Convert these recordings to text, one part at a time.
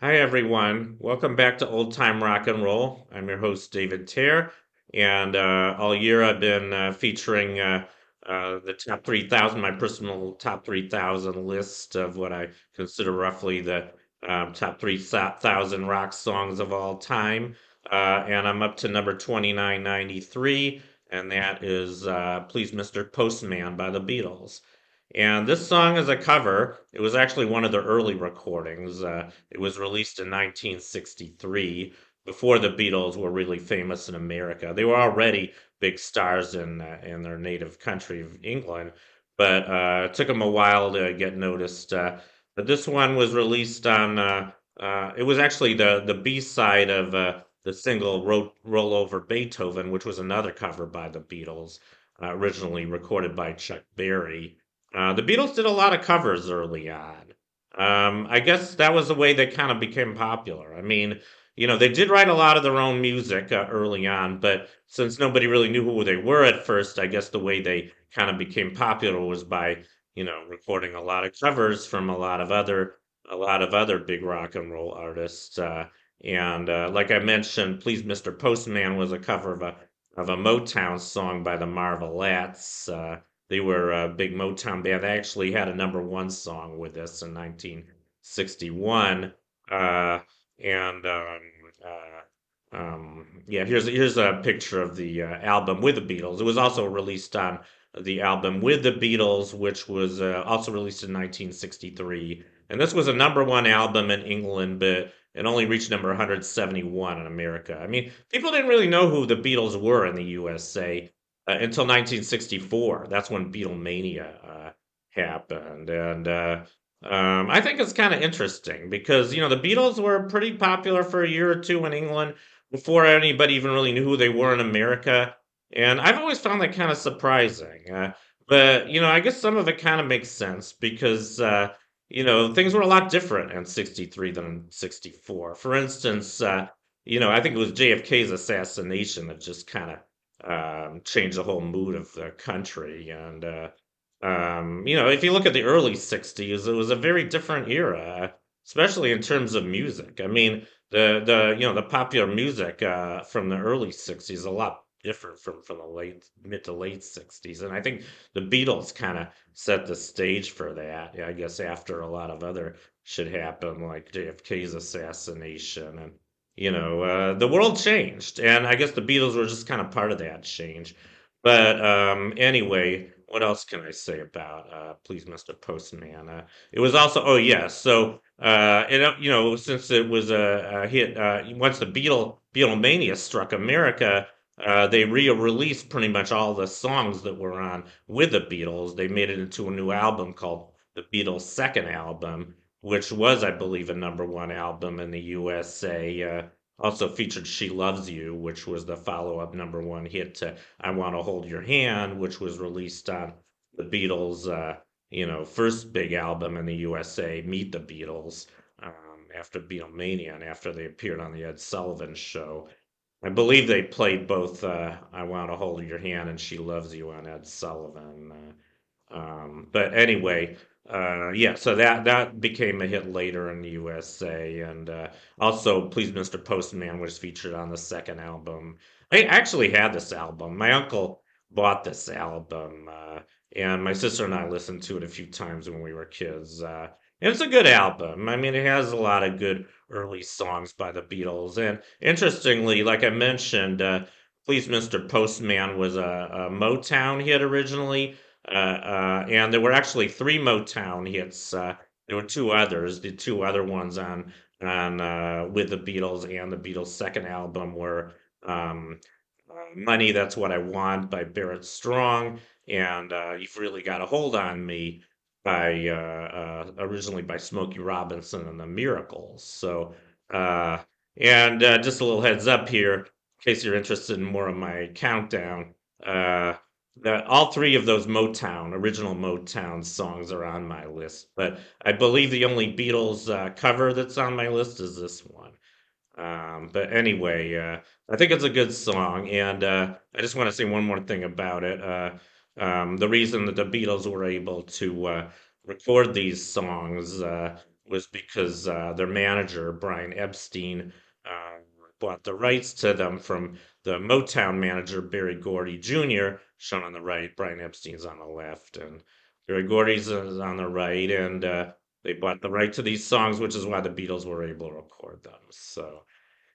Hi, everyone. Welcome back to Old Time Rock and Roll. I'm your host, David Tear, and all year I've been featuring the top 3,000, my personal top 3,000 list of what I consider roughly the top 3,000 rock songs of all time. And I'm up to number 2993, and that is Please Mr. Postman by the Beatles. And this song is a cover. It was actually one of the early recordings. It was released in 1963, before the Beatles were really famous in America. They were already big stars in their native country of England, but it took them a while to get noticed. But this one was released on. It was actually the B side of the single "Roll Over Beethoven," which was another cover by the Beatles, originally recorded by Chuck Berry. The Beatles did a lot of covers early on. I guess that was the way they kind of became popular. I mean, they did write a lot of their own music early on, but since nobody really knew who they were at first, I guess the way they kind of became popular was by, recording a lot of covers from a lot of other big rock and roll artists. And like I mentioned, "Please Mr. Postman" was a cover of a Motown song by the Marvelettes. They were a big Motown band. They actually had a number one song with us in 1961. Uh, and yeah, here's a picture of the album with the Beatles. It was also released on the album with the Beatles, which was also released in 1963. And this was a number one album in England, but it only reached number 171 in America. I mean, people didn't really know who the Beatles were in the USA until 1964. That's when Beatlemania happened, and I think it's kind of interesting because the Beatles were pretty popular for a year or two in England before anybody even really knew who they were in America, and I've always found that kind of surprising. But I guess some of it kind of makes sense because things were a lot different in '63 than in '64. For instance, I think it was JFK's assassination that just kind of changed the whole mood of the country. And if you look at the early '60s, it was a very different era, especially in terms of music. I mean, the popular music from the early '60s is a lot different from the late mid to late '60s, and I think the Beatles kind of set the stage for that. I guess after a lot of other shit happened, like JFK's assassination, and the world changed, and I guess the Beatles were just kind of part of that change. But anyway, what else can I say about Please Mr. Postman? It was also, oh yeah, so since it was a hit, once the Beatlemania struck America, they re-released pretty much all the songs that were on with the Beatles. They made it into a new album called the Beatles' second album, which was, I believe, a number one album in the USA. Also featured "She Loves You," which was the follow-up number one hit to "I Want to Hold Your Hand," which was released on the Beatles' first big album in the USA, "Meet the Beatles," after Beatlemania and after they appeared on the Ed Sullivan Show. I believe they played both "I Want to Hold Your Hand" and "She Loves You" on Ed Sullivan. But anyway, yeah, so that became a hit later in the USA, and also "Please Mr. Postman" was featured on the second album. I actually had this album. My uncle bought this album, and my sister and I listened to it a few times when we were kids. And it's a good album. I mean, it has a lot of good early songs by the Beatles, and interestingly, like I mentioned, "Please Mr. Postman" was a Motown hit originally. And there were actually three Motown hits. There were two others. The two other ones on with the Beatles and the Beatles' second album were um, "Money That's What I Want" by Barrett Strong, and "You've Really Got a Hold on Me" by originally by Smokey Robinson and the Miracles. So, uh, and just a little heads up here, in case you're interested in more of my countdown. Uh, all three of those original Motown songs are on my list, but I believe the only Beatles cover that's on my list is this one. But anyway, I think it's a good song, and I just want to say one more thing about it. The reason that the Beatles were able to record these songs was because their manager, Brian Epstein, uh, bought the rights to them from the Motown manager, Barry Gordy Jr., shown on the right. Brian Epstein's on the left, and Barry Gordy's on the right. And they bought the right to these songs, which is why the Beatles were able to record them. So,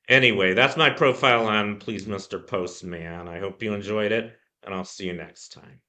anyway, that's my profile on Please Mr. Postman. I hope you enjoyed it, and I'll see you next time.